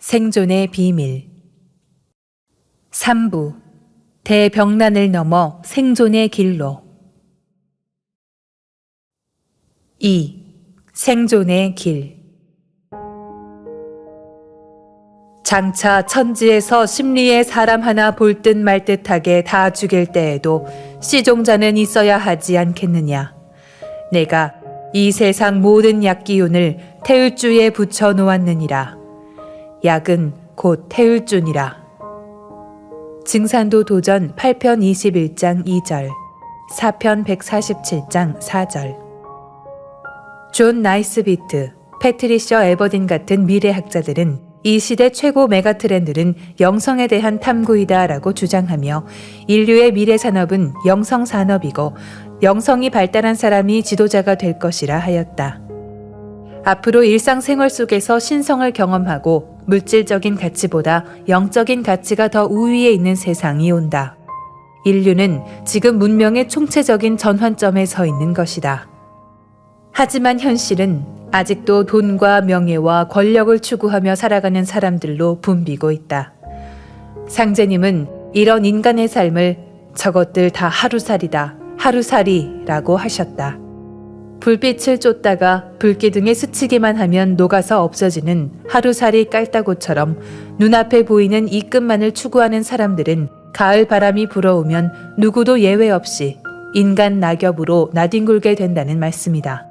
생존의 비밀 3부 대벽난을 넘어 생존의 길로 2. 생존의 길 장차 천지에서 심리에 사람 하나 볼 듯 말 듯하게 다 죽일 때에도 시종자는 있어야 하지 않겠느냐. 내가 이 세상 모든 약기운을 태울주에 붙여 놓았느니라. 약은 곧 태울주니라. 증산도 도전 8편 21장 2절, 4편 147장 4절. 존 나이스비트, 패트리셔 에버딘 같은 미래학자들은 이 시대 최고 메가트렌드는 영성에 대한 탐구이다 라고 주장하며 인류의 미래 산업은 영성 산업이고 영성이 발달한 사람이 지도자가 될 것이라 하였다. 앞으로 일상생활 속에서 신성을 경험하고 물질적인 가치보다 영적인 가치가 더 우위에 있는 세상이 온다. 인류는 지금 문명의 총체적인 전환점에 서 있는 것이다. 하지만 현실은 아직도 돈과 명예와 권력을 추구하며 살아가는 사람들로 붐비고 있다. 상제님은 이런 인간의 삶을 저것들 다 하루살이다, 하루살이라고 하셨다. 불빛을 쫓다가 불기둥에 스치기만 하면 녹아서 없어지는 하루살이 깔따구처럼 눈앞에 보이는 이 끝만을 추구하는 사람들은 가을 바람이 불어오면 누구도 예외 없이 인간 낙엽으로 나뒹굴게 된다는 말씀이다.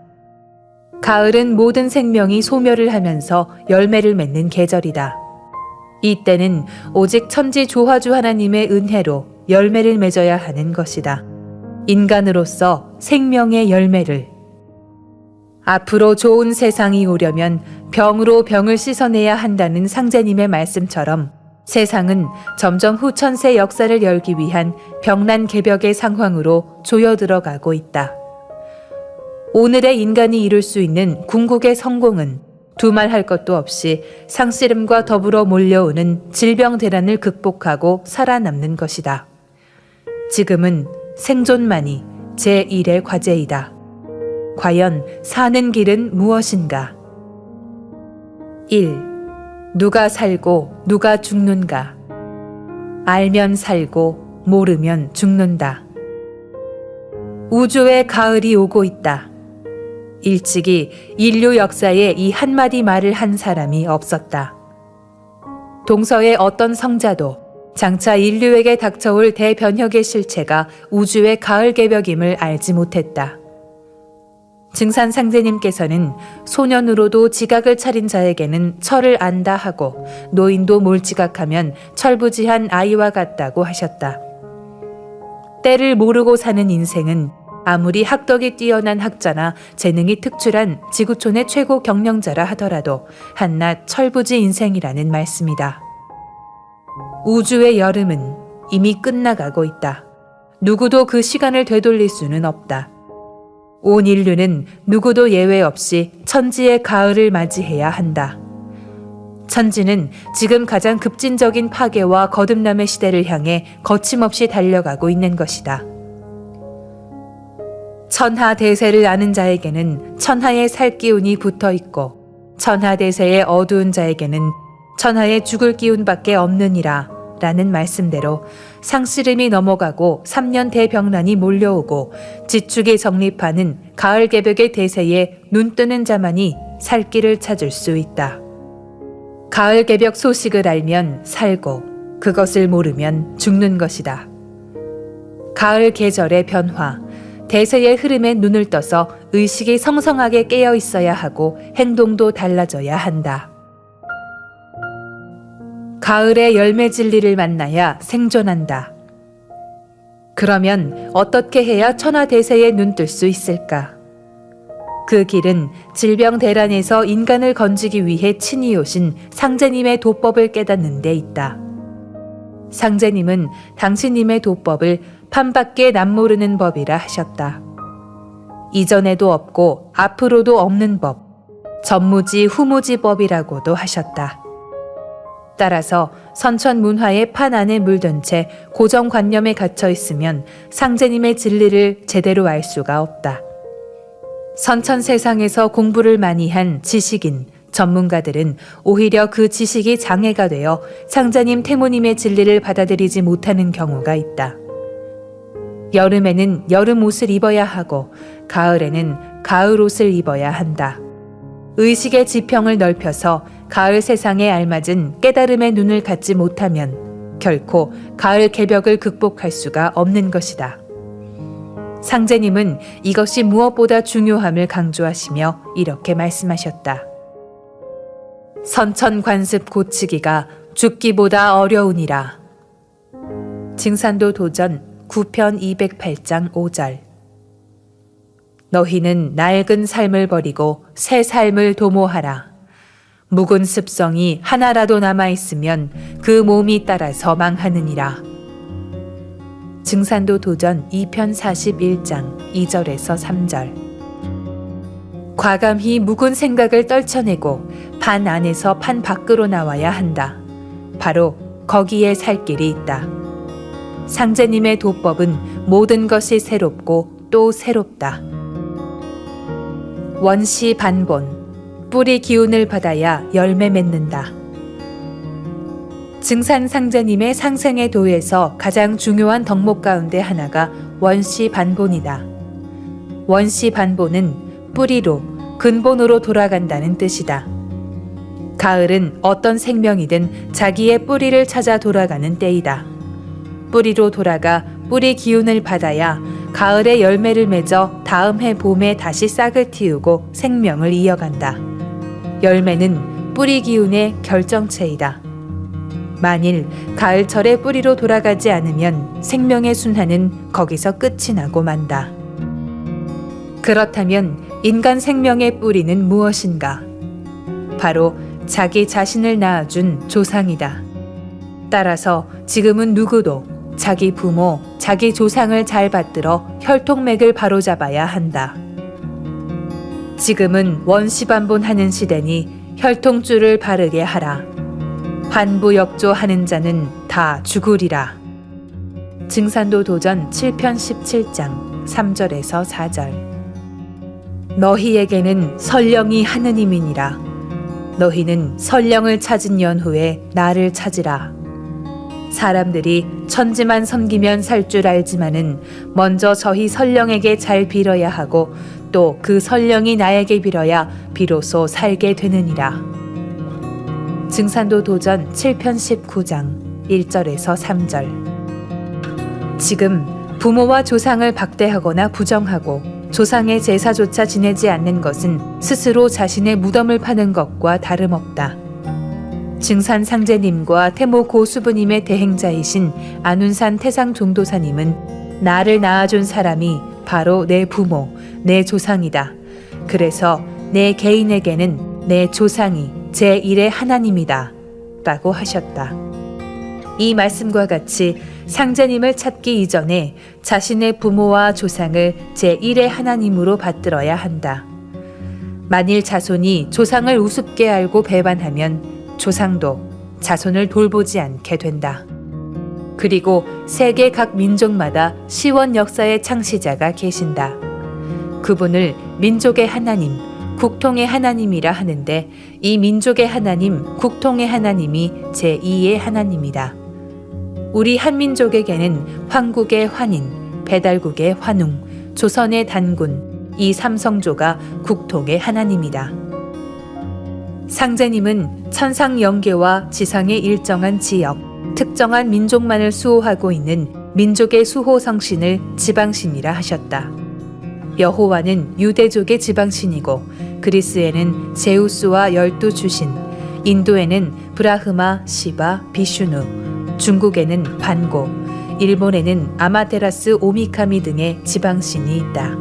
가을은 모든 생명이 소멸을 하면서 열매를 맺는 계절이다. 이때는 오직 천지 조화주 하나님의 은혜로 열매를 맺어야 하는 것이다. 인간으로서 생명의 열매를. 앞으로 좋은 세상이 오려면 병으로 병을 씻어내야 한다는 상제님의 말씀처럼 세상은 점점 후천세 역사를 열기 위한 병난 개벽의 상황으로 조여들어가고 있다. 오늘의 인간이 이룰 수 있는 궁극의 성공은 두말할 것도 없이 상씨름과 더불어 몰려오는 질병 대란을 극복하고 살아남는 것이다. 지금은 생존만이 제1의 과제이다. 과연 사는 길은 무엇인가? 1. 누가 살고 누가 죽는가? 알면 살고 모르면 죽는다. 우주의 가을이 오고 있다. 일찍이 인류 역사에 이 한마디 말을 한 사람이 없었다. 동서의 어떤 성자도 장차 인류에게 닥쳐올 대변혁의 실체가 우주의 가을 개벽임을 알지 못했다. 증산 상제님께서는 소년으로도 지각을 차린 자에게는 철을 안다 하고 노인도 몰지각하면 철부지한 아이와 같다고 하셨다. 때를 모르고 사는 인생은 아무리 학덕이 뛰어난 학자나 재능이 특출한 지구촌의 최고 경영자라 하더라도 한낱 철부지 인생이라는 말씀이다. 우주의 여름은 이미 끝나가고 있다. 누구도 그 시간을 되돌릴 수는 없다. 온 인류는 누구도 예외 없이 천지의 가을을 맞이해야 한다. 천지는 지금 가장 급진적인 파괴와 거듭남의 시대를 향해 거침없이 달려가고 있는 것이다. 천하대세를 아는 자에게는 천하의 살 기운이 붙어 있고 천하대세의 어두운 자에게는 천하의 죽을 기운밖에 없느니라 라는 말씀대로 상씨름이 넘어가고 3년 대병난이 몰려오고 지축이 성립하는 가을 개벽의 대세에 눈뜨는 자만이 살 길을 찾을 수 있다. 가을 개벽 소식을 알면 살고 그것을 모르면 죽는 것이다. 가을 계절의 변화, 대세의 흐름에 눈을 떠서 의식이 성성하게 깨어 있어야 하고 행동도 달라져야 한다. 가을의 열매 진리를 만나야 생존한다. 그러면 어떻게 해야 천하대세에 눈뜰 수 있을까? 그 길은 질병 대란에서 인간을 건지기 위해 친히 오신 상제님의 도법을 깨닫는 데 있다. 상제님은 당신님의 도법을 판밖에 남모르는 법이라 하셨다. 이전에도 없고 앞으로도 없는 법, 전무지 후무지 법이라고도 하셨다. 따라서 선천문화의 판 안에 물든 채 고정관념에 갇혀 있으면 상제님의 진리를 제대로 알 수가 없다. 선천 세상에서 공부를 많이 한 지식인, 전문가들은 오히려 그 지식이 장애가 되어 상자님 태모님의 진리를 받아들이지 못하는 경우가 있다. 여름에는 여름 옷을 입어야 하고 가을에는 가을 옷을 입어야 한다. 의식의 지평을 넓혀서 가을 세상에 알맞은 깨달음의 눈을 갖지 못하면 결코 가을 개벽을 극복할 수가 없는 것이다. 상제님은 이것이 무엇보다 중요함을 강조하시며 이렇게 말씀하셨다. 선천관습 고치기가 죽기보다 어려우니라. 증산도 도전 9편 208장 5절. 너희는 낡은 삶을 버리고 새 삶을 도모하라. 묵은 습성이 하나라도 남아있으면 그 몸이 따라서 망하느니라. 증산도 도전 2편 41장 2절에서 3절. 과감히 묵은 생각을 떨쳐내고 판 안에서 판 밖으로 나와야 한다. 바로 거기에 살 길이 있다. 상제님의 도법은 모든 것이 새롭고 또 새롭다. 원시 반본, 뿌리 기운을 받아야 열매 맺는다. 증산 상제님의 상생의 도에서 가장 중요한 덕목 가운데 하나가 원시 반본이다. 원시 반본은 뿌리로, 근본으로 돌아간다는 뜻이다. 가을은 어떤 생명이든 자기의 뿌리를 찾아 돌아가는 때이다. 뿌리로 돌아가 뿌리 기운을 받아야 가을에 열매를 맺어 다음 해 봄에 다시 싹을 틔우고 생명을 이어간다. 열매는 뿌리 기운의 결정체이다. 만일 가을철에 뿌리로 돌아가지 않으면 생명의 순환은 거기서 끝이 나고 만다. 그렇다면 인간 생명의 뿌리는 무엇인가? 바로 자기 자신을 낳아준 조상이다. 따라서 지금은 누구도 자기 부모, 자기 조상을 잘 받들어 혈통맥을 바로잡아야 한다. 지금은 원시반본하는 시대니 혈통줄을 바르게 하라. 환부역조하는 자는 다 죽으리라. 증산도 도전 7편 17장 3절에서 4절. 너희에게는 설령이 하느님이니라. 너희는 설령을 찾은 연후에 나를 찾으라. 사람들이 천지만 섬기면 살 줄 알지만은 먼저 저희 설령에게 잘 빌어야 하고 또 그 설령이 나에게 빌어야 비로소 살게 되느니라. 증산도 도전 7편 19장 1절에서 3절. 지금 부모와 조상을 박대하거나 부정하고 조상의 제사조차 지내지 않는 것은 스스로 자신의 무덤을 파는 것과 다름없다. 증산 상제님과 태모 고수부님의 대행자이신 안운산 태상 종도사님은 나를 낳아준 사람이 바로 내 부모, 내 조상이다. 그래서 내 개인에게는 내 조상이 제1의 하나님이다. 라고 하셨다. 이 말씀과 같이 상제님을 찾기 이전에 자신의 부모와 조상을 제1의 하나님으로 받들어야 한다. 만일 자손이 조상을 우습게 알고 배반하면 조상도 자손을 돌보지 않게 된다. 그리고 세계 각 민족마다 시원 역사의 창시자가 계신다. 그분을 민족의 하나님, 국통의 하나님이라 하는데 이 민족의 하나님, 국통의 하나님이 제2의 하나님이다. 우리 한민족에게는 황국의 환인, 배달국의 환웅, 조선의 단군, 이 삼성조가 국통의 하나님이다. 상제님은 천상 영계와 지상의 일정한 지역, 특정한 민족만을 수호하고 있는 민족의 수호 성신을 지방신이라 하셨다. 여호와는 유대족의 지방신이고 그리스에는 제우스와 12주신, 인도에는 브라흐마, 시바, 비슈누, 중국에는 반고, 일본에는 아마테라스 오미카미 등의 지방신이 있다.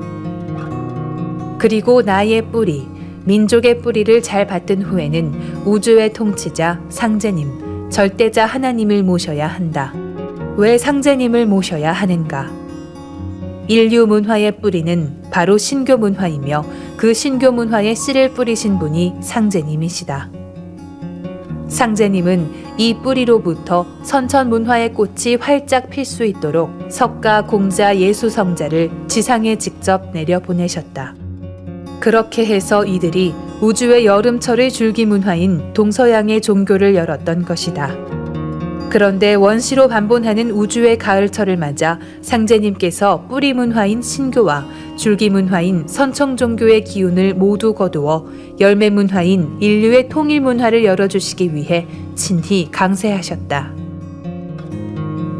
그리고 나의 뿌리, 민족의 뿌리를 잘 받든 후에는 우주의 통치자 상제님, 절대자 하나님을 모셔야 한다. 왜 상제님을 모셔야 하는가? 인류 문화의 뿌리는 바로 신교 문화이며 그 신교 문화에 씨를 뿌리신 분이 상제님이시다. 상제님은 이 뿌리로부터 선천 문화의 꽃이 활짝 필 수 있도록 석가, 공자, 예수 성자를 지상에 직접 내려보내셨다. 그렇게 해서 이들이 우주의 여름철의 줄기문화인 동서양의 종교를 열었던 것이다. 그런데 원시로 반본하는 우주의 가을철을 맞아 상제님께서 뿌리 문화인 신교와 줄기 문화인 선청 종교의 기운을 모두 거두어 열매 문화인 인류의 통일 문화를 열어주시기 위해 친히 강세하셨다.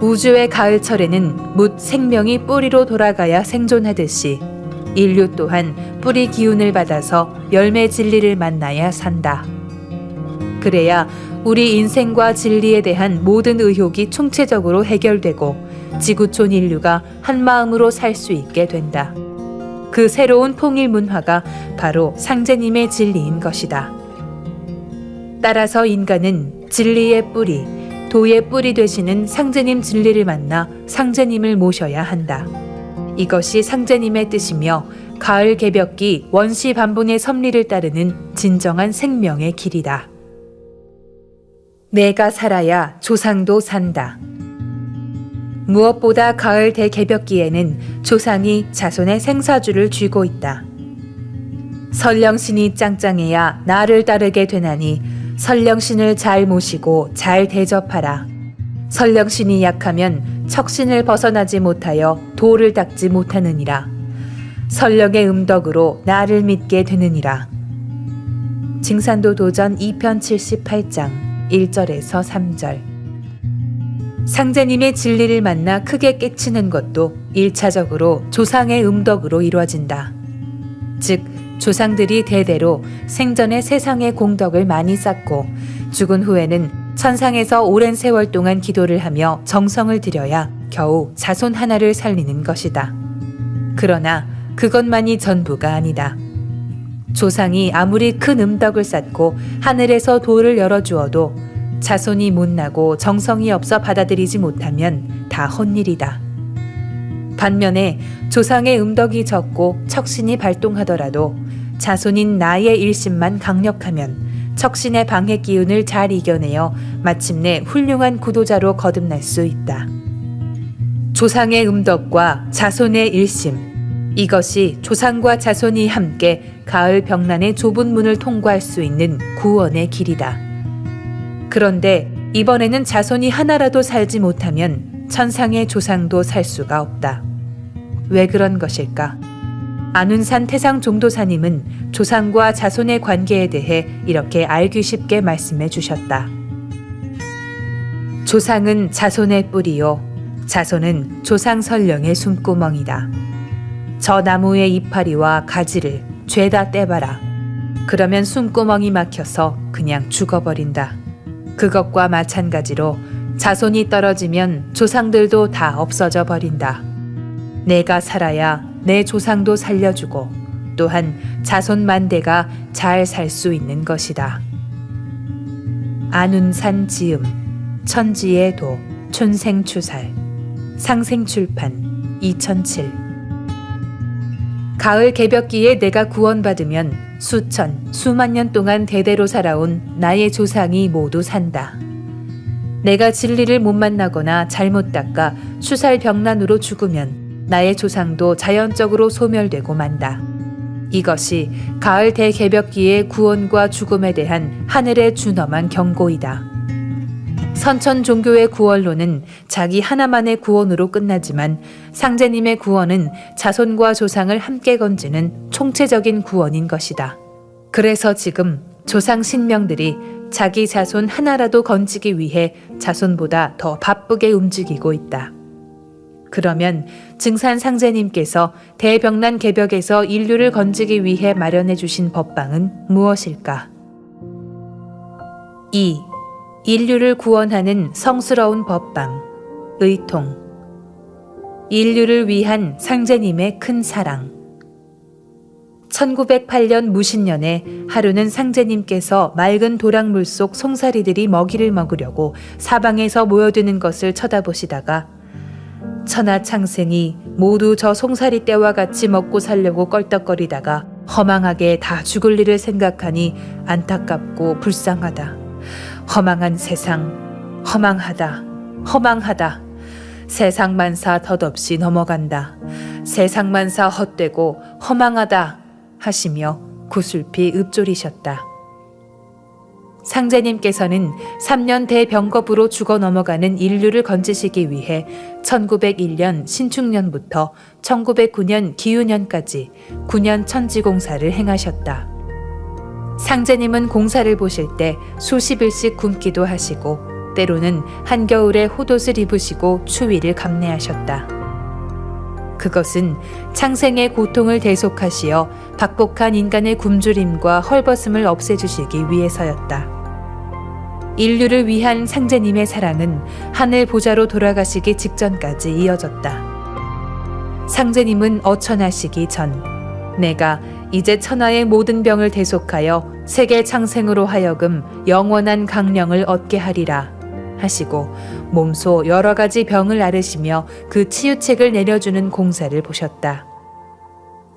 우주의 가을철에는 묻 생명이 뿌리로 돌아가야 생존하듯이 인류 또한 뿌리 기운을 받아서 열매 진리를 만나야 산다. 그래야 우리 인생과 진리에 대한 모든 의혹이 총체적으로 해결되고 지구촌 인류가 한마음으로 살 수 있게 된다. 그 새로운 통일 문화가 바로 상제님의 진리인 것이다. 따라서 인간은 진리의 뿌리, 도의 뿌리 되시는 상제님 진리를 만나 상제님을 모셔야 한다. 이것이 상제님의 뜻이며 가을 개벽기 원시 반본의 섭리를 따르는 진정한 생명의 길이다. 내가 살아야 조상도 산다. 무엇보다 가을 대개벽기에는 조상이 자손의 생사주를 쥐고 있다. 설령신이 짱짱해야 나를 따르게 되나니 설령신을 잘 모시고 잘 대접하라. 설령신이 약하면 척신을 벗어나지 못하여 도를 닦지 못하느니라. 설령의 음덕으로 나를 믿게 되느니라. 징산도 도전 2편 78장 1절에서 3절. 상제님의 진리를 만나 크게 깨치는 것도 1차적으로 조상의 음덕으로 이루어진다. 즉 조상들이 대대로 생전에 세상의 공덕을 많이 쌓고 죽은 후에는 천상에서 오랜 세월 동안 기도를 하며 정성을 들여야 겨우 자손 하나를 살리는 것이다. 그러나 그것만이 전부가 아니다. 조상이 아무리 큰 음덕을 쌓고 하늘에서 도를 열어주어도 자손이 못나고 정성이 없어 받아들이지 못하면 다 헛일이다. 반면에 조상의 음덕이 적고 척신이 발동하더라도 자손인 나의 일심만 강력하면 척신의 방해 기운을 잘 이겨내어 마침내 훌륭한 구도자로 거듭날 수 있다. 조상의 음덕과 자손의 일심, 이것이 조상과 자손이 함께 가을 벽난의 좁은 문을 통과할 수 있는 구원의 길이다. 그런데 이번에는 자손이 하나라도 살지 못하면 천상의 조상도 살 수가 없다. 왜 그런 것일까? 안운산 태상 종도사님은 조상과 자손의 관계에 대해 이렇게 알기 쉽게 말씀해 주셨다. 조상은 자손의 뿌리요, 자손은 조상 설령의 숨구멍이다. 저 나무의 이파리와 가지를 죄다 떼봐라. 그러면 숨구멍이 막혀서 그냥 죽어버린다. 그것과 마찬가지로 자손이 떨어지면 조상들도 다 없어져 버린다. 내가 살아야 내 조상도 살려주고 또한 자손 만대가 잘 살 수 있는 것이다. 안운산 지음, 천지의 도, 촌생추살, 상생출판, 2007. 가을 개벽기에 내가 구원받으면 수천, 수만 년 동안 대대로 살아온 나의 조상이 모두 산다. 내가 진리를 못 만나거나 잘못 닦아 수살병난으로 죽으면 나의 조상도 자연적으로 소멸되고 만다. 이것이 가을 대개벽기의 구원과 죽음에 대한 하늘의 준엄한 경고이다. 선천 종교의 구원론은 자기 하나만의 구원으로 끝나지만 상제님의 구원은 자손과 조상을 함께 건지는 총체적인 구원인 것이다. 그래서 지금 조상 신명들이 자기 자손 하나라도 건지기 위해 자손보다 더 바쁘게 움직이고 있다. 그러면 증산 상제님께서 대벽난 개벽에서 인류를 건지기 위해 마련해 주신 법방은 무엇일까? 2. 인류를 구원하는 성스러운 법방, 의통. 인류를 위한 상제님의 큰 사랑. 1908년 무신년에 하루는 상제님께서 맑은 도랑물 속 송사리들이 먹이를 먹으려고 사방에서 모여드는 것을 쳐다보시다가 천하창생이 모두 저 송사리 떼와 같이 먹고 살려고 껄떡거리다가 허망하게 다 죽을 일을 생각하니 안타깝고 불쌍하다. 허망한 세상, 허망하다, 허망하다. 세상만사 덧없이 넘어간다. 세상만사 헛되고 허망하다 하시며 구슬피 읊조리셨다. 상제님께서는 3년 대병겁으로 죽어 넘어가는 인류를 건지시기 위해 1901년 신축년부터 1909년 기유년까지 9년 천지공사를 행하셨다. 상제님은 공사를 보실 때 수십일씩 굶기도 하시고 때로는 한겨울에 홑옷을 입으시고 추위를 감내하셨다. 그것은 창생의 고통을 대속하시어 박복한 인간의 굶주림과 헐벗음을 없애주시기 위해서였다. 인류를 위한 상제님의 사랑은 하늘 보좌로 돌아가시기 직전까지 이어졌다. 상제님은 어천하시기 전 내가 이제 천하의 모든 병을 대속하여 세계 창생으로 하여금 영원한 강령을 얻게 하리라 하시고 몸소 여러 가지 병을 앓으시며 그 치유책을 내려주는 공사를 보셨다.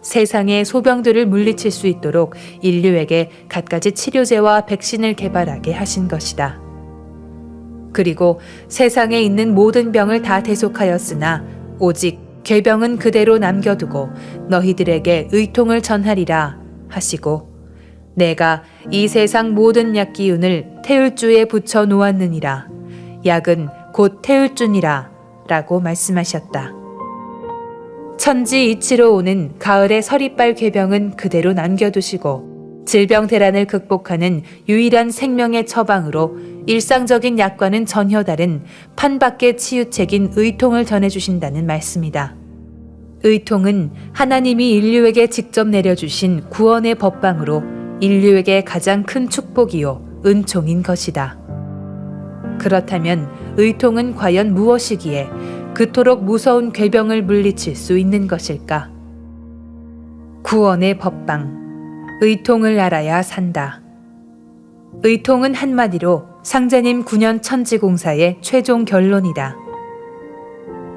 세상의 소병들을 물리칠 수 있도록 인류에게 갖가지 치료제와 백신을 개발하게 하신 것이다. 그리고 세상에 있는 모든 병을 다 대속하였으나 오직 괴병은 그대로 남겨두고 너희들에게 의통을 전하리라 하시고 내가 이 세상 모든 약 기운을 태울주에 붙여 놓았느니라. 약은 곧 태울주니라 라고 말씀하셨다. 천지 이치로 오는 가을의 서리빨 괴병은 그대로 남겨두시고 질병 대란을 극복하는 유일한 생명의 처방으로 일상적인 약과는 전혀 다른 판밖의 치유책인 의통을 전해주신다는 말씀이다. 의통은 하나님이 인류에게 직접 내려주신 구원의 법방으로 인류에게 가장 큰 축복이요 은총인 것이다. 그렇다면 의통은 과연 무엇이기에 그토록 무서운 괴병을 물리칠 수 있는 것일까? 구원의 법방, 의통을 알아야 산다. 의통은 한마디로 상제님 9년 천지공사의 최종 결론이다.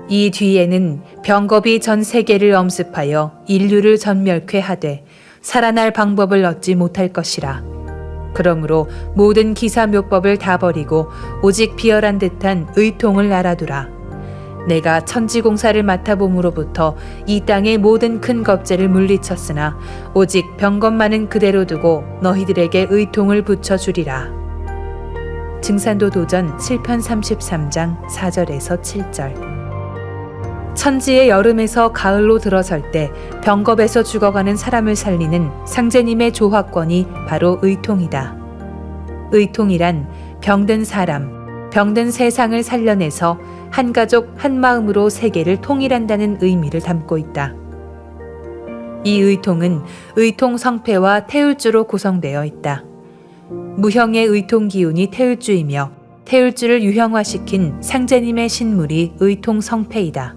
이 뒤에는 병겁이 전 세계를 엄습하여 인류를 전멸쾌하되 살아날 방법을 얻지 못할 것이라. 그러므로 모든 기사묘법을 다 버리고 오직 비열한 듯한 의통을 알아두라. 내가 천지공사를 맡아봄으로부터 이 땅의 모든 큰 겁제를 물리쳤으나 오직 병겁만은 그대로 두고 너희들에게 의통을 붙여주리라. 증산도 도전 7편 33장 4절에서 7절. 천지의 여름에서 가을로 들어설 때 병겁에서 죽어가는 사람을 살리는 상제님의 조화권이 바로 의통이다. 의통이란 병든 사람, 병든 세상을 살려내서 한 가족 한 마음으로 세계를 통일한다는 의미를 담고 있다. 이 의통은 의통 성패와 태울주로 구성되어 있다. 무형의 의통 기운이 태울주이며 태울주를 유형화시킨 상제님의 신물이 의통 성패이다.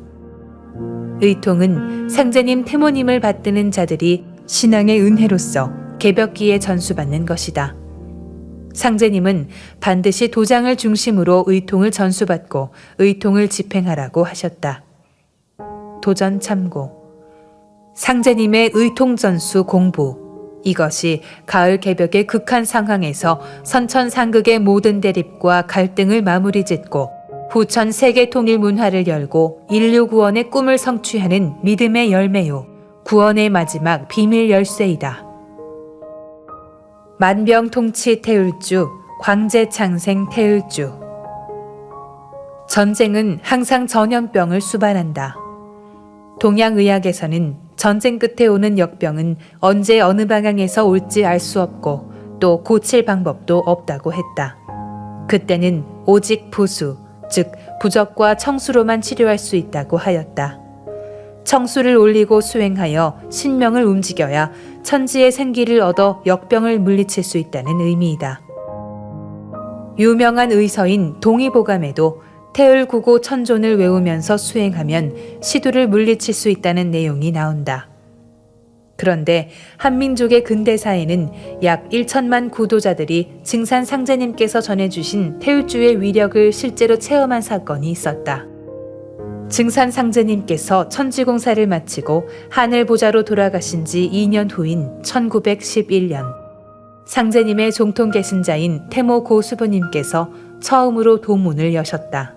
의통은 상제님 태모님을 받드는 자들이 신앙의 은혜로서 개벽기에 전수받는 것이다. 상제님은 반드시 도장을 중심으로 의통을 전수받고 의통을 집행하라고 하셨다. 도전 참고. 상제님의 의통전수 공부. 이것이 가을 개벽의 극한 상황에서 선천상극의 모든 대립과 갈등을 마무리 짓고 후천 세계 통일 문화를 열고 인류 구원의 꿈을 성취하는 믿음의 열매요. 구원의 마지막 비밀 열쇠이다. 만병통치 태울주, 광재창생 태울주. 전쟁은 항상 전염병을 수반한다. 동양의학에서는 전쟁 끝에 오는 역병은 언제 어느 방향에서 올지 알 수 없고 또 고칠 방법도 없다고 했다. 그때는 오직 부수, 즉 부적과 청수로만 치료할 수 있다고 하였다. 청수를 올리고 수행하여 신명을 움직여야 천지의 생기를 얻어 역병을 물리칠 수 있다는 의미이다. 유명한 의서인 동의보감에도 태을구고 천존을 외우면서 수행하면 시두를 물리칠 수 있다는 내용이 나온다. 그런데 한민족의 근대사에는 약 1천만 구도자들이 증산 상제님께서 전해주신 태울주의 위력을 실제로 체험한 사건이 있었다. 증산 상제님께서 천지공사를 마치고 하늘 보좌로 돌아가신 지 2년 후인 1911년 상제님의 종통 계신자인 태모 고수부님께서 처음으로 도문을 여셨다.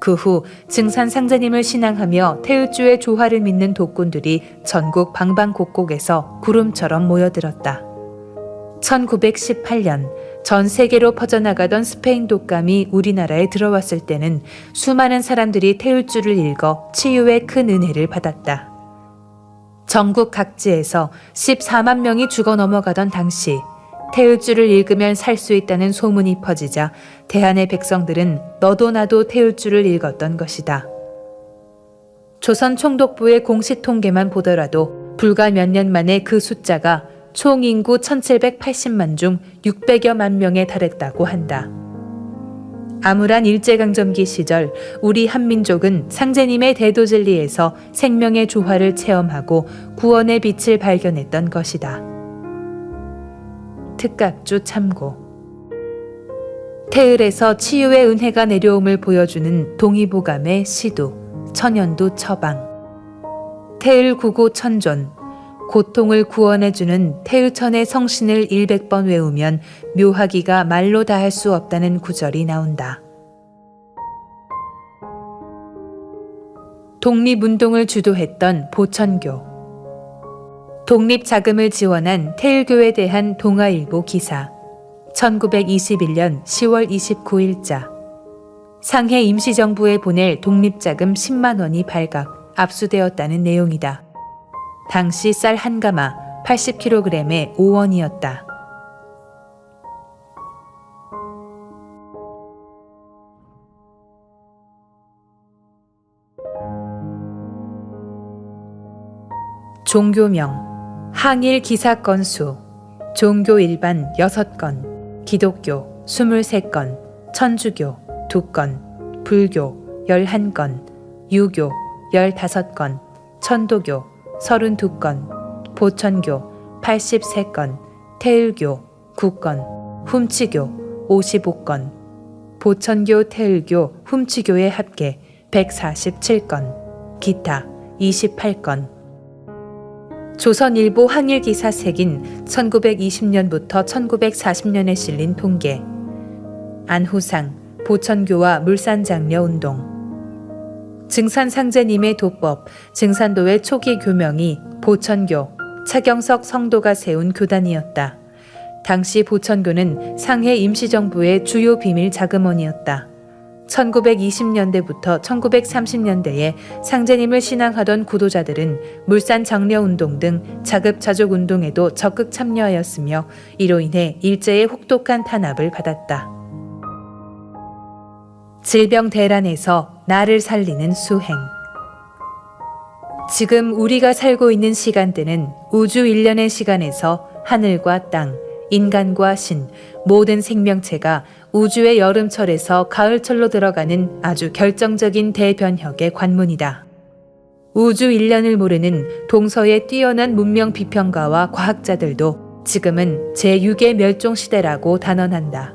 그 후 증산 상제님을 신앙하며 태을주의 조화를 믿는 독군들이 전국 방방곡곡에서 구름처럼 모여들었다. 1918년 전 세계로 퍼져나가던 스페인 독감이 우리나라에 들어왔을 때는 수많은 사람들이 태을주를 읽어 치유의 큰 은혜를 받았다. 전국 각지에서 14만 명이 죽어 넘어가던 당시 태을주를 읽으면 살 수 있다는 소문이 퍼지자 대한의 백성들은 너도 나도 태을주를 읽었던 것이다. 조선 총독부의 공식 통계만 보더라도 불과 몇 년 만에 그 숫자가 총 인구 1780만 중 600여만 명에 달했다고 한다. 암울한 일제강점기 시절 우리 한민족은 상제님의 대도진리에서 생명의 조화를 체험하고 구원의 빛을 발견했던 것이다. 특각주 참고. 태을에서 치유의 은혜가 내려옴을 보여주는 동의보감의 시두, 천연두 처방. 태을 구고 천존, 고통을 구원해주는 태을천의 성신을 100번 외우면 묘하기가 말로 다 할 수 없다는 구절이 나온다. 독립운동을 주도했던 보천교. 독립자금을 지원한 태을교에 대한 동아일보 기사. 1921년 10월 29일자. 상해 임시정부에 보낼 독립자금 10만 원이 발각, 압수되었다는 내용이다. 당시 쌀 한 가마 80kg에 5원이었다. 종교명. 항일 기사 건수. 종교 일반 6건, 기독교 23건, 천주교 2건, 불교 11건, 유교 15건, 천도교 32건, 보천교 83건, 태을교 9건, 훔치교 55건, 보천교, 태을교, 훔치교의 합계 147건, 기타 28건. 조선일보 항일기사 색인 1920년부터 1940년에 실린 통계. 안후상, 보천교와 물산장려운동. 증산상제님의 도법, 증산도의 초기 교명이 보천교, 차경석 성도가 세운 교단이었다. 당시 보천교는 상해 임시정부의 주요 비밀 자금원이었다. 1920년대부터 1930년대에 상제님을 신앙하던 구도자들은 물산장려운동 등 자급자족운동에도 적극 참여하였으며 이로 인해 일제의 혹독한 탄압을 받았다. 질병 대란에서 나를 살리는 수행. 지금 우리가 살고 있는 시간대는 우주 일련의 시간에서 하늘과 땅, 인간과 신, 모든 생명체가 우주의 여름철에서 가을철로 들어가는 아주 결정적인 대변혁의 관문이다. 우주 일련을 모르는 동서의 뛰어난 문명 비평가와 과학자들도 지금은 제6의 멸종시대라고 단언한다.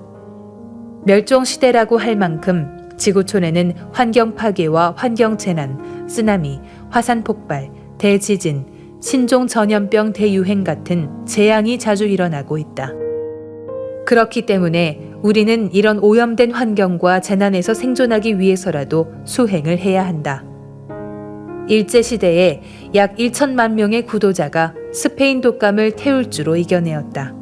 멸종시대라고 할 만큼 지구촌에는 환경 파괴와 환경 재난, 쓰나미, 화산 폭발, 대지진, 신종 전염병 대유행 같은 재앙이 자주 일어나고 있다. 그렇기 때문에 우리는 이런 오염된 환경과 재난에서 생존하기 위해서라도 수행을 해야 한다. 일제시대에 약 1천만 명의 구도자가 스페인 독감을 태울주로 이겨내었다.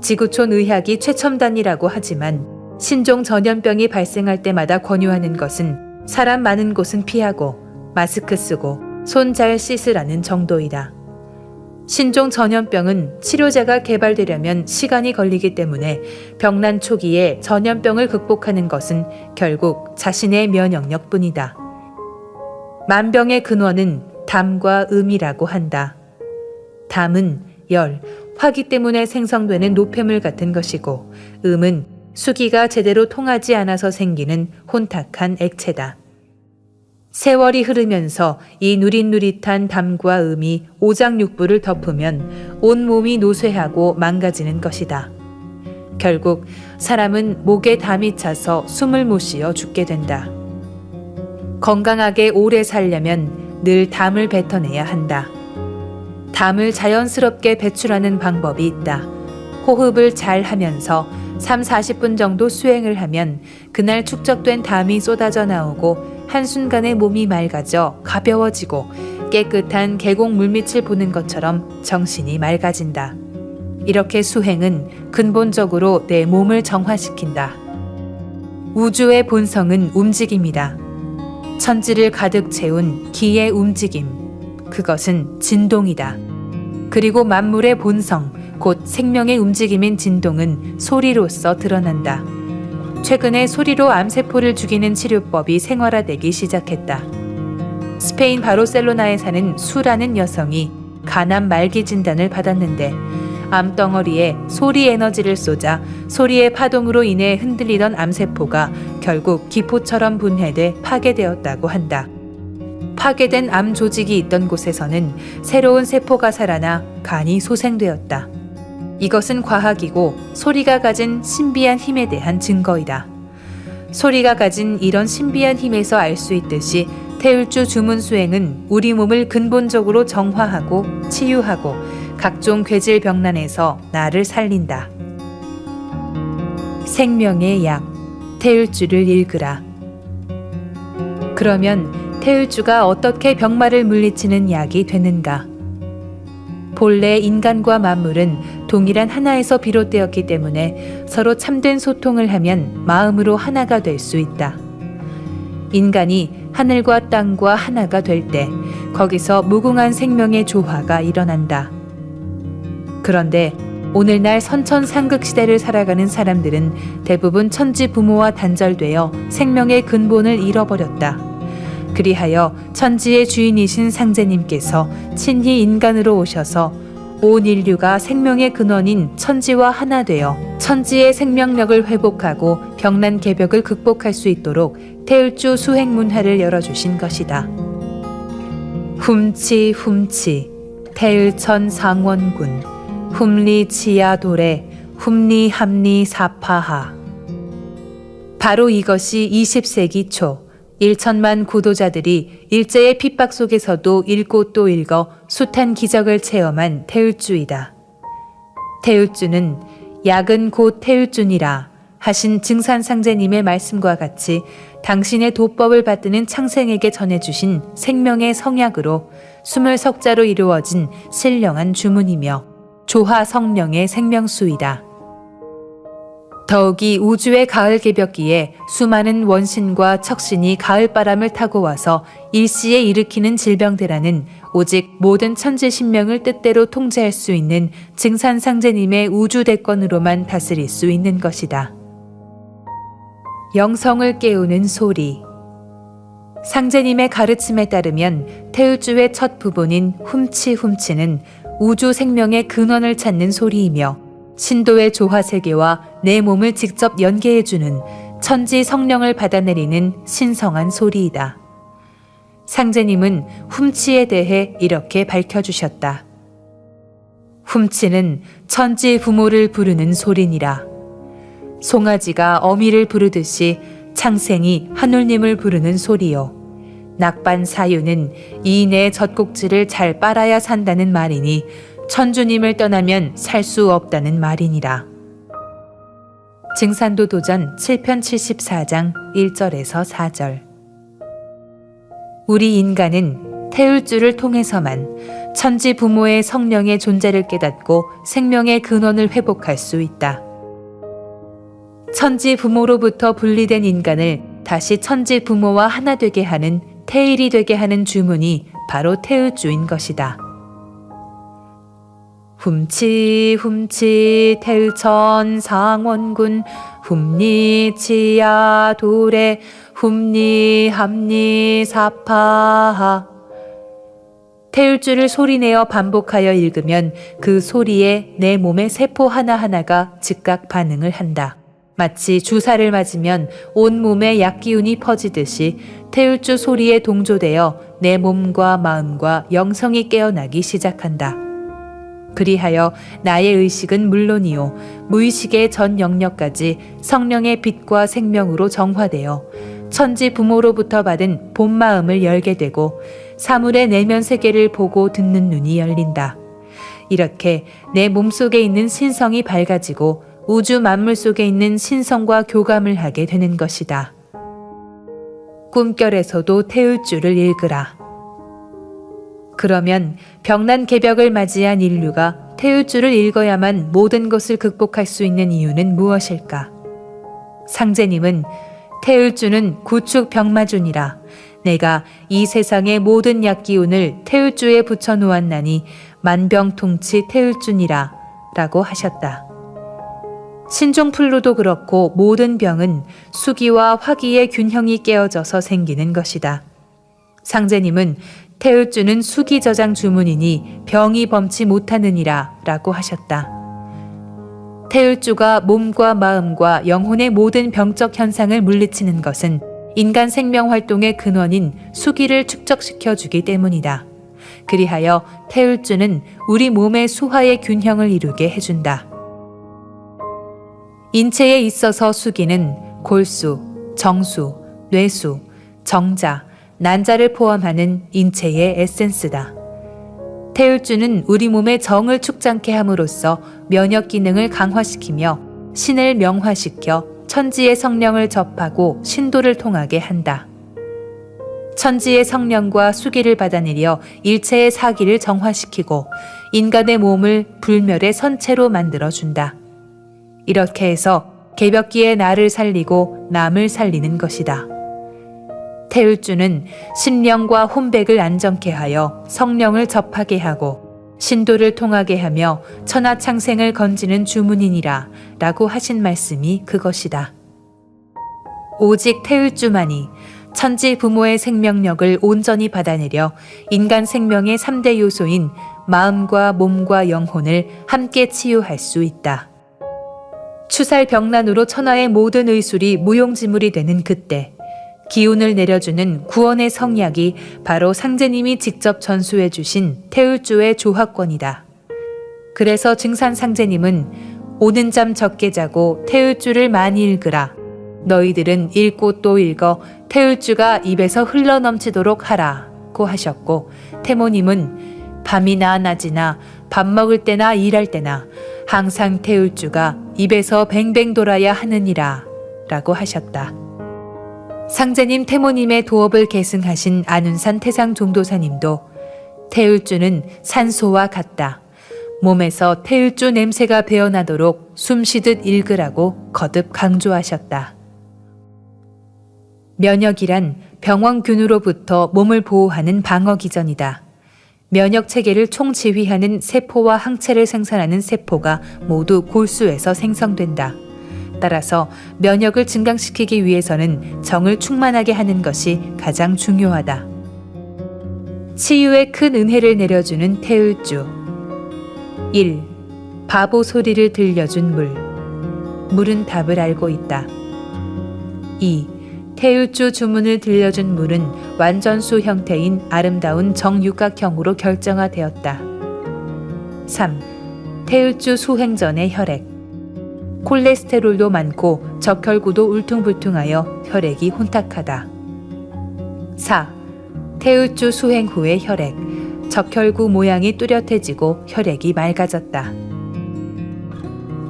지구촌 의학이 최첨단이라고 하지만 신종 전염병이 발생할 때마다 권유하는 것은 사람 많은 곳은 피하고 마스크 쓰고 손 잘 씻으라는 정도이다. 신종 전염병은 치료제가 개발되려면 시간이 걸리기 때문에 병난 초기에 전염병을 극복하는 것은 결국 자신의 면역력뿐이다. 만병의 근원은 담과 음이라고 한다. 담은 열, 화기 때문에 생성되는 노폐물 같은 것이고 음은 수기가 제대로 통하지 않아서 생기는 혼탁한 액체다. 세월이 흐르면서 이 누릿누릿한 담과 음이 오장육부를 덮으면 온몸이 노쇠하고 망가지는 것이다. 결국 사람은 목에 담이 차서 숨을 못 쉬어 죽게 된다. 건강하게 오래 살려면 늘 담을 뱉어내야 한다. 담을 자연스럽게 배출하는 방법이 있다. 호흡을 잘 하면서 3, 40분 정도 수행을 하면 그날 축적된 담이 쏟아져 나오고 한순간에 몸이 맑아져 가벼워지고 깨끗한 계곡 물빛을 보는 것처럼 정신이 맑아진다. 이렇게 수행은 근본적으로 내 몸을 정화시킨다. 우주의 본성은 움직임이다. 천지를 가득 채운 기의 움직임, 그것은 진동이다. 그리고 만물의 본성, 곧 생명의 움직임인 진동은 소리로서 드러난다. 최근에 소리로 암세포를 죽이는 치료법이 생활화되기 시작했다. 스페인 바르셀로나에 사는 수라는 여성이 간암 말기 진단을 받았는데 암덩어리에 소리 에너지를 쏘자 소리의 파동으로 인해 흔들리던 암세포가 결국 기포처럼 분해돼 파괴되었다고 한다. 파괴된 암 조직이 있던 곳에서는 새로운 세포가 살아나 간이 소생되었다. 이것은 과학이고 소리가 가진 신비한 힘에 대한 증거이다. 소리가 가진 이런 신비한 힘에서 알 수 있듯이 태울주 주문 수행은 우리 몸을 근본적으로 정화하고 치유하고 각종 괴질 병난에서 나를 살린다. 생명의 약, 태울주를 읽으라. 그러면 태울주가 어떻게 병마를 물리치는 약이 되는가? 본래 인간과 만물은 동일한 하나에서 비롯되었기 때문에 서로 참된 소통을 하면 마음으로 하나가 될 수 있다. 인간이 하늘과 땅과 하나가 될 때 거기서 무궁한 생명의 조화가 일어난다. 그런데 오늘날 선천상극 시대를 살아가는 사람들은 대부분 천지 부모와 단절되어 생명의 근본을 잃어버렸다. 그리하여 천지의 주인이신 상제님께서 친히 인간으로 오셔서 온 인류가 생명의 근원인 천지와 하나 되어 천지의 생명력을 회복하고 병난 개벽을 극복할 수 있도록 태울주 수행 문화를 열어주신 것이다. 훔치 훔치 태을천 상원군 훔리 치야도래 훔리 함리 사파하. 바로 이것이 20세기 초 1천만 구도자들이 일제의 핍박 속에서도 읽고 또 읽어 숱한 기적을 체험한 태울주이다. 태울주는 약은 곧 태울주니라 하신 증산상제님의 말씀과 같이 당신의 도법을 받드는 창생에게 전해주신 생명의 성약으로 20석자로 이루어진 신령한 주문이며 조화 성령의 생명수이다. 더욱이 우주의 가을 개벽기에 수많은 원신과 척신이 가을바람을 타고 와서 일시에 일으키는 질병대라는 오직 모든 천지신명을 뜻대로 통제할 수 있는 증산상제님의 우주대권으로만 다스릴 수 있는 것이다. 영성을 깨우는 소리. 상제님의 가르침에 따르면 태울주의 첫 부분인 훔치훔치는 우주 생명의 근원을 찾는 소리이며 신도의 조화세계와 내 몸을 직접 연계해주는 천지 성령을 받아내리는 신성한 소리이다. 상제님은 훔치에 대해 이렇게 밝혀주셨다. 훔치는 천지 부모를 부르는 소리니라. 송아지가 어미를 부르듯이 창생이 하늘님을 부르는 소리요. 낙반 사유는 이내 젖꼭지를 잘 빨아야 산다는 말이니 천주님을 떠나면 살 수 없다는 말이니라. 증산도 도전 7편 74장 1절에서 4절. 우리 인간은 태울주를 통해서만 천지 부모의 성령의 존재를 깨닫고 생명의 근원을 회복할 수 있다. 천지 부모로부터 분리된 인간을 다시 천지 부모와 하나 되게 하는 태일이 되게 하는 주문이 바로 태울주인 것이다. 훔치 훔치 태을천 상원군 훔리 치야 도래 훔리 함리 사파하. 태울주를 소리내어 반복하여 읽으면 그 소리에 내 몸의 세포 하나하나가 즉각 반응을 한다. 마치 주사를 맞으면 온 몸에 약기운이 퍼지듯이 태울주 소리에 동조되어 내 몸과 마음과 영성이 깨어나기 시작한다. 그리하여 나의 의식은 물론이요 무의식의 전 영역까지 성령의 빛과 생명으로 정화되어 천지 부모로부터 받은 본마음을 열게 되고 사물의 내면 세계를 보고 듣는 눈이 열린다. 이렇게 내 몸속에 있는 신성이 밝아지고 우주 만물 속에 있는 신성과 교감을 하게 되는 것이다. 꿈결에서도 태울주를 읽으라. 그러면 병난 개벽을 맞이한 인류가 태울주를 읽어야만 모든 것을 극복할 수 있는 이유는 무엇일까? 상제님은 태울주는 구축 병마준이라 내가 이 세상의 모든 약기운을 태울주에 붙여 놓았나니 만병통치 태울주니라 라고 하셨다. 신종플루도 그렇고 모든 병은 수기와 화기의 균형이 깨어져서 생기는 것이다. 상제님은 태울주는 수기저장 주문이니 병이 범치 못하느니라 라고 하셨다. 태울주가 몸과 마음과 영혼의 모든 병적 현상을 물리치는 것은 인간 생명 활동의 근원인 수기를 축적시켜 주기 때문이다. 그리하여 태울주는 우리 몸의 수화의 균형을 이루게 해준다. 인체에 있어서 수기는 골수, 정수, 뇌수, 정자, 난자를 포함하는 인체의 에센스다. 태울주는 우리 몸의 정을 축장케 함으로써 면역 기능을 강화시키며 신을 명화시켜 천지의 성령을 접하고 신도를 통하게 한다. 천지의 성령과 수기를 받아들여 일체의 사기를 정화시키고 인간의 몸을 불멸의 선체로 만들어준다. 이렇게 해서 개벽기의 나를 살리고 남을 살리는 것이다. 태울주는 신령과 혼백을 안정케 하여 성령을 접하게 하고 신도를 통하게 하며 천하창생을 건지는 주문이니라 라고 하신 말씀이 그것이다. 오직 태울주만이 천지 부모의 생명력을 온전히 받아내려 인간 생명의 3대 요소인 마음과 몸과 영혼을 함께 치유할 수 있다. 추살병란으로 천하의 모든 의술이 무용지물이 되는 그때 기운을 내려주는 구원의 성약이 바로 상제님이 직접 전수해 주신 태울주의 조화권이다. 그래서 증산 상제님은 오는 잠 적게 자고 태울주를 많이 읽으라. 너희들은 읽고 또 읽어 태울주가 입에서 흘러넘치도록 하라고 하셨고, 태모님은 밤이나 낮이나 밥 먹을 때나 일할 때나 항상 태울주가 입에서 뱅뱅 돌아야 하느니라 라고 하셨다. 상제님 태모님의 도업을 계승하신 안운산 태상종도사님도 태울주는 산소와 같다. 몸에서 태울주 냄새가 배어나도록 숨쉬듯 읽으라고 거듭 강조하셨다. 면역이란 병원균으로부터 몸을 보호하는 방어기전이다. 면역 체계를 총지휘하는 세포와 항체를 생산하는 세포가 모두 골수에서 생성된다. 따라서 면역을 증강시키기 위해서는 정을 충만하게 하는 것이 가장 중요하다. 치유의 큰 은혜를 내려주는 태울주. 1. 바보 소리를 들려준 물. 물은 답을 알고 있다. 2. 태울주 주문을 들려준 물은 완전수 형태인 아름다운 정육각형으로 결정화되었다. 3. 태울주 수행전의 혈액. 콜레스테롤도 많고 적혈구도 울퉁불퉁하여 혈액이 혼탁하다. 4. 태울주 수행 후의 혈액. 적혈구 모양이 뚜렷해지고 혈액이 맑아졌다.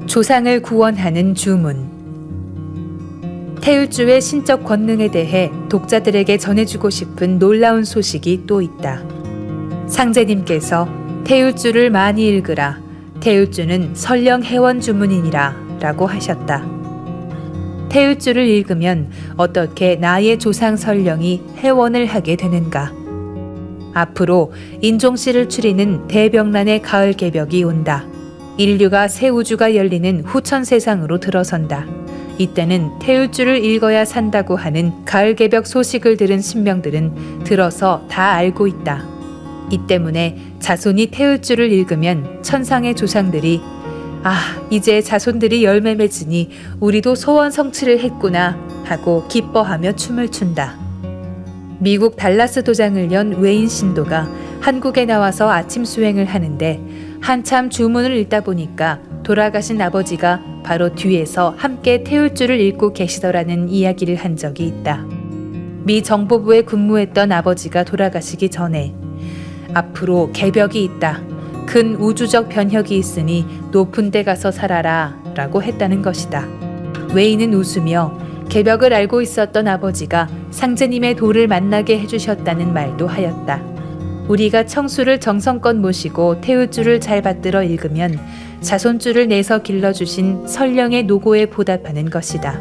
조상을 구원하는 주문. 태울주의 신적 권능에 대해 독자들에게 전해주고 싶은 놀라운 소식이 또 있다. 상제님께서 태울주를 많이 읽으라. 태울주는 설령 해원 주문이니라 라고 하셨다. 태울주를 읽으면 어떻게 나의 조상 설령이 해원을 하게 되는가? 앞으로 인종씨를 추리는 대병란의 가을 개벽이 온다. 인류가 새 우주가 열리는 후천 세상으로 들어선다. 이때는 태울주를 읽어야 산다고 하는 가을 개벽 소식을 들은 신명들은 들어서 다 알고 있다. 이 때문에 자손이 태울주를 읽으면 천상의 조상들이 이제 자손들이 열매 맺으니 우리도 소원 성취를 했구나 하고 기뻐하며 춤을 춘다. 미국 달라스 도장을 연 외인 신도가 한국에 나와서 아침 수행을 하는데 한참 주문을 읽다 보니까 돌아가신 아버지가 바로 뒤에서 함께 태울주를 읽고 계시더라는 이야기를 한 적이 있다. 미 정보부에 근무했던 아버지가 돌아가시기 전에 앞으로 개벽이 있다. 큰 우주적 변혁이 있으니 높은 데 가서 살아라 라고 했다는 것이다. 웨이는 웃으며 개벽을 알고 있었던 아버지가 상제님의 도를 만나게 해주셨다는 말도 하였다. 우리가 청수를 정성껏 모시고 태우줄을 잘 받들어 읽으면 자손줄을 내서 길러주신 설령의 노고에 보답하는 것이다.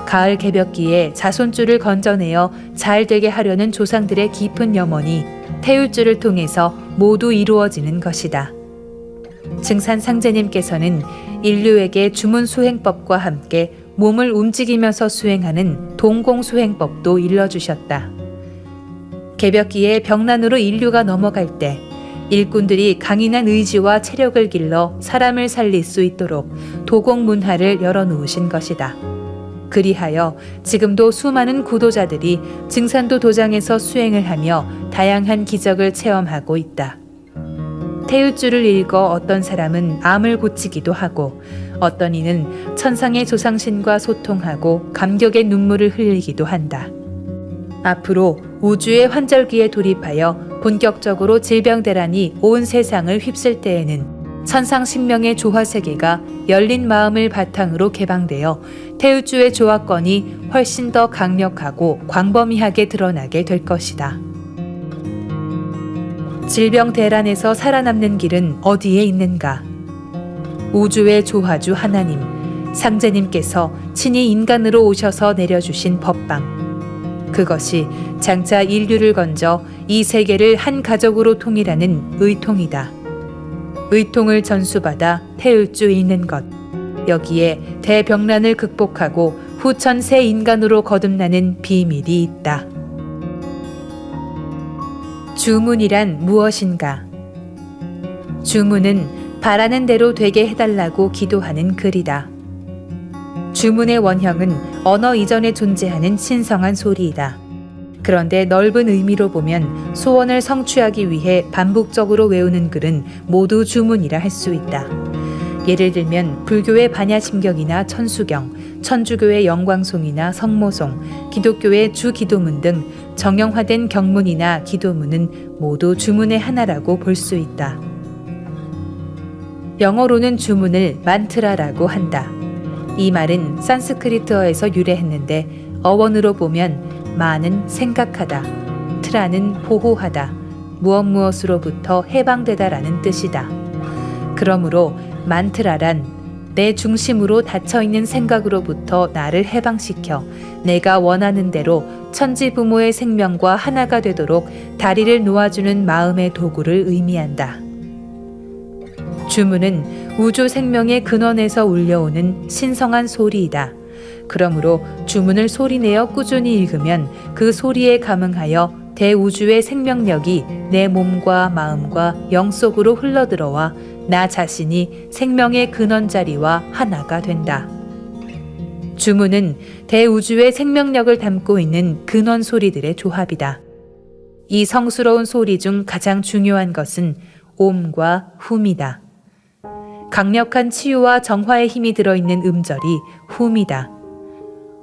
가을 개벽기에 자손줄을 건져내어 잘 되게 하려는 조상들의 깊은 염원이 태울줄을 통해서 모두 이루어지는 것이다. 증산 상제님께서는 인류에게 주문 수행법과 함께 몸을 움직이면서 수행하는 동공수행법도 일러주셨다. 개벽기에 병난으로 인류가 넘어갈 때 일꾼들이 강인한 의지와 체력을 길러 사람을 살릴 수 있도록 도공문화를 열어놓으신 것이다. 그리하여 지금도 수많은 구도자들이 증산도 도장에서 수행을 하며 다양한 기적을 체험하고 있다. 태울줄을 읽어 어떤 사람은 암을 고치기도 하고 어떤 이는 천상의 조상신과 소통하고 감격의 눈물을 흘리기도 한다. 앞으로 우주의 환절기에 돌입하여 본격적으로 질병대란이 온 세상을 휩쓸 때에는 천상신명의 조화세계가 열린 마음을 바탕으로 개방되어 태울주의 조화권이 훨씬 더 강력하고 광범위하게 드러나게 될 것이다. 질병대란에서 살아남는 길은 어디에 있는가? 우주의 조화주 하나님, 상제님께서 친히 인간으로 오셔서 내려주신 법방. 그것이 장차 인류를 건져 이 세계를 한 가족으로 통일하는 의통이다. 의통을 전수받아 태울주 있는 것. 여기에 대병란을 극복하고 후천 새 인간으로 거듭나는 비밀이 있다. 주문이란 무엇인가? 주문은 바라는 대로 되게 해달라고 기도하는 글이다. 주문의 원형은 언어 이전에 존재하는 신성한 소리이다. 그런데 넓은 의미로 보면 소원을 성취하기 위해 반복적으로 외우는 글은 모두 주문이라 할 수 있다. 예를 들면 불교의 반야심경이나 천수경, 천주교의 영광송이나 성모송, 기독교의 주기도문 등 정형화된 경문이나 기도문은 모두 주문의 하나라고 볼 수 있다. 영어로는 주문을 만트라라고 한다. 이 말은 산스크리트어에서 유래했는데 어원으로 보면 마는 생각하다, 트라는 보호하다, 무엇으로부터 해방되다라는 뜻이다. 그러므로 만트라란 내 중심으로 닫혀있는 생각으로부터 나를 해방시켜 내가 원하는 대로 천지부모의 생명과 하나가 되도록 다리를 놓아주는 마음의 도구를 의미한다. 주문은 우주 생명의 근원에서 울려오는 신성한 소리이다. 그러므로 주문을 소리내어 꾸준히 읽으면 그 소리에 감응하여 대우주의 생명력이 내 몸과 마음과 영 속으로 흘러들어와 나 자신이 생명의 근원 자리와 하나가 된다. 주문은 대우주의 생명력을 담고 있는 근원 소리들의 조합이다. 이 성스러운 소리 중 가장 중요한 것은 옴과 훔이다. 강력한 치유와 정화의 힘이 들어있는 음절이 훔이다.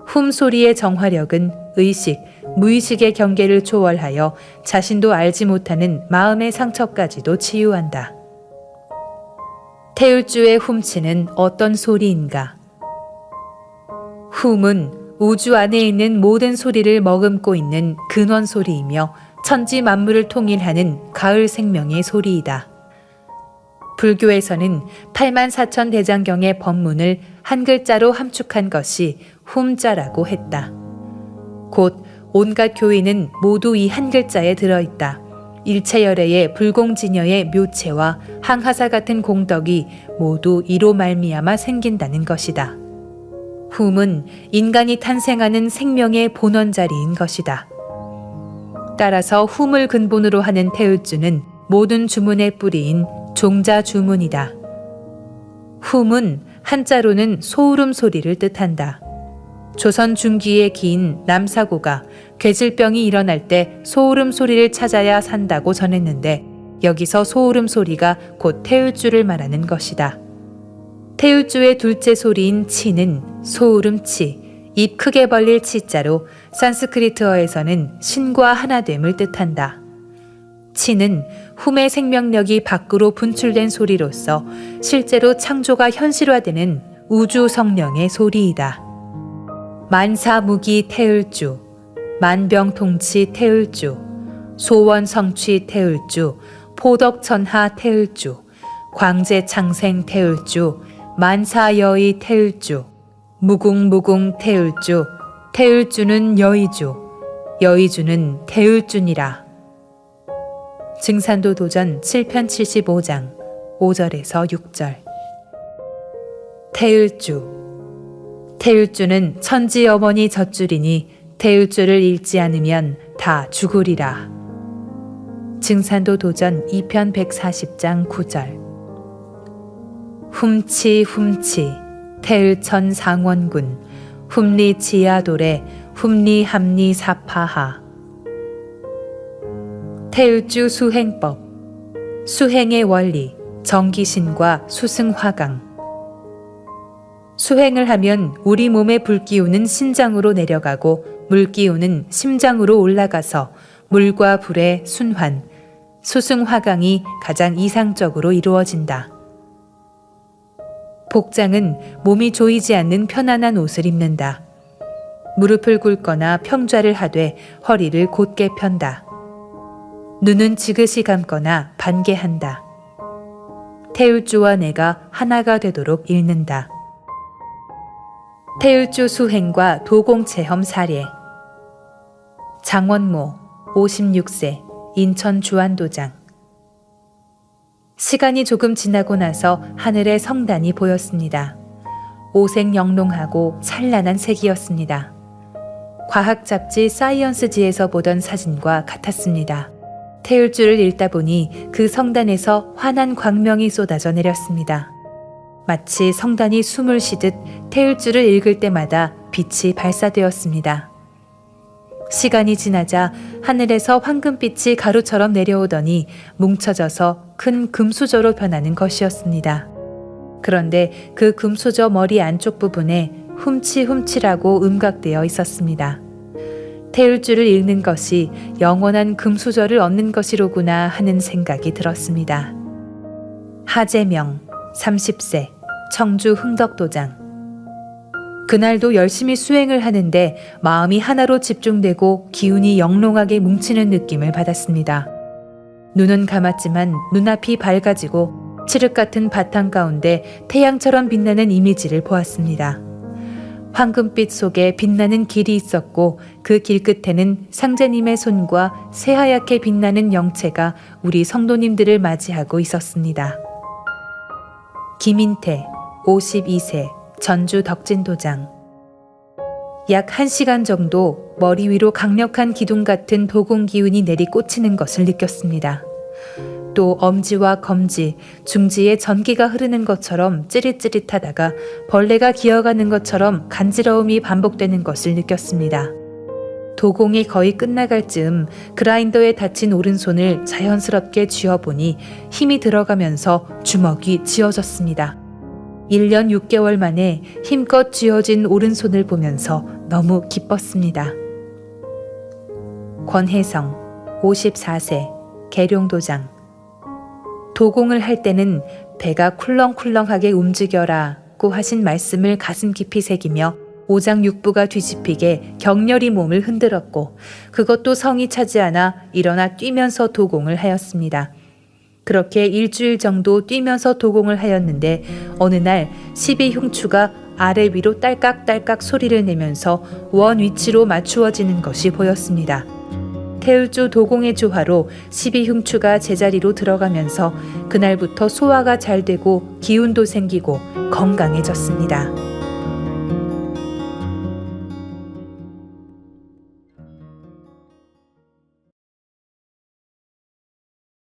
훔 소리의 정화력은 의식, 무의식의 경계를 초월하여 자신도 알지 못하는 마음의 상처까지도 치유한다. 태울주의 훔치는 어떤 소리인가? 훔은 우주 안에 있는 모든 소리를 머금고 있는 근원 소리이며 천지 만물을 통일하는 가을 생명의 소리이다. 불교에서는 84,000 대장경의 법문을 한 글자로 함축한 것이 훔자라고 했다. 곧 온갖 교인은 모두 이 한 글자에 들어있다. 일체열애의 불공진여의 묘체와 항하사 같은 공덕이 모두 이로 말미암아 생긴다는 것이다. 훔은 인간이 탄생하는 생명의 본원자리인 것이다. 따라서 훔을 근본으로 하는 태울주는 모든 주문의 뿌리인 종자주문이다. 훔은 한자로는 소울음 소리를 뜻한다. 조선 중기의 기인 남사고가 괴질병이 일어날 때 소울음 소리를 찾아야 산다고 전했는데 여기서 소울음 소리가 곧 태울주를 말하는 것이다. 태울주의 둘째 소리인 치는 소울음치, 입 크게 벌릴 치자로 산스크리트어에서는 신과 하나됨을 뜻한다. 치는 훔의 생명력이 밖으로 분출된 소리로서 실제로 창조가 현실화되는 우주 성령의 소리이다. 만사무기 태을주, 만병통치 태을주, 소원성취 태을주, 포덕천하 태을주, 광재창생 태을주, 만사여의 태을주, 무궁무궁 태을주, 태을주는 여의주, 여의주는 태을주니라. 증산도 도전 7편 75장 5절에서 6절. 태을주, 태을주는 천지 어머니 젖줄이니 태을주를 읽지 않으면 다 죽으리라. 증산도 도전 2편 140장 9절. 훔치 훔치 태을천 상원군 훔리 지하도래 훔리 함리 사파하. 태을주 수행법, 수행의 원리, 정기신과 수승화강. 수행을 하면 우리 몸에 불기운은 신장으로 내려가고 물기운은 심장으로 올라가서 물과 불의 순환, 수승화강이 가장 이상적으로 이루어진다. 복장은 몸이 조이지 않는 편안한 옷을 입는다. 무릎을 꿇거나 평좌를 하되 허리를 곧게 편다. 눈은 지그시 감거나 반개한다. 태을주와 내가 하나가 되도록 읽는다. 태을주 수행과 도공체험 사례. 장원모 56세 인천 주안도장. 시간이 조금 지나고 나서 하늘에 성단이 보였습니다. 오색영롱하고 찬란한 색이었습니다. 과학 잡지 사이언스지에서 보던 사진과 같았습니다. 태을주를 읽다 보니 그 성단에서 환한 광명이 쏟아져 내렸습니다. 마치 성단이 숨을 쉬듯 태을주를 읽을 때마다 빛이 발사되었습니다. 시간이 지나자 하늘에서 황금빛이 가루처럼 내려오더니 뭉쳐져서 큰 금수저로 변하는 것이었습니다. 그런데 그 금수저 머리 안쪽 부분에 훔치훔치라고 음각되어 있었습니다. 태을주를 읽는 것이 영원한 금수저를 얻는 것이로구나 하는 생각이 들었습니다. 하재명 30세 청주 흥덕도장. 그날도 열심히 수행을 하는데 마음이 하나로 집중되고 기운이 영롱하게 뭉치는 느낌을 받았습니다. 눈은 감았지만 눈앞이 밝아지고 칠흑 같은 바탕 가운데 태양처럼 빛나는 이미지를 보았습니다. 황금빛 속에 빛나는 길이 있었고 그 길 끝에는 상제님의 손과 새하얗게 빛나는 영체가 우리 성도님들을 맞이하고 있었습니다. 김인태 52세 전주 덕진도장. 약 1시간 정도 머리 위로 강력한 기둥 같은 도공 기운이 내리 꽂히는 것을 느꼈습니다. 또 엄지와 검지, 중지에 전기가 흐르는 것처럼 찌릿찌릿하다가 벌레가 기어가는 것처럼 간지러움이 반복되는 것을 느꼈습니다. 도공이 거의 끝나갈 즈음 그라인더에 닫힌 오른손을 자연스럽게 쥐어보니 힘이 들어가면서 주먹이 쥐어졌습니다. 1년 6개월 만에 힘껏 쥐어진 오른손을 보면서 너무 기뻤습니다. 권혜성 54세 계룡도장. 도공을 할 때는 배가 쿨렁쿨렁하게 움직여라고 하신 말씀을 가슴 깊이 새기며 오장육부가 뒤집히게 격렬히 몸을 흔들었고 그것도 성이 차지 않아 일어나 뛰면서 도공을 하였습니다. 그렇게 일주일 정도 뛰면서 도공을 하였는데 어느 날 12흉추가 아래 위로 딸깍딸깍 소리를 내면서 원 위치로 맞추어지는 것이 보였습니다. 태을주 도공의 조화로 12흉추가 제자리로 들어가면서 그날부터 소화가 잘 되고 기운도 생기고 건강해졌습니다.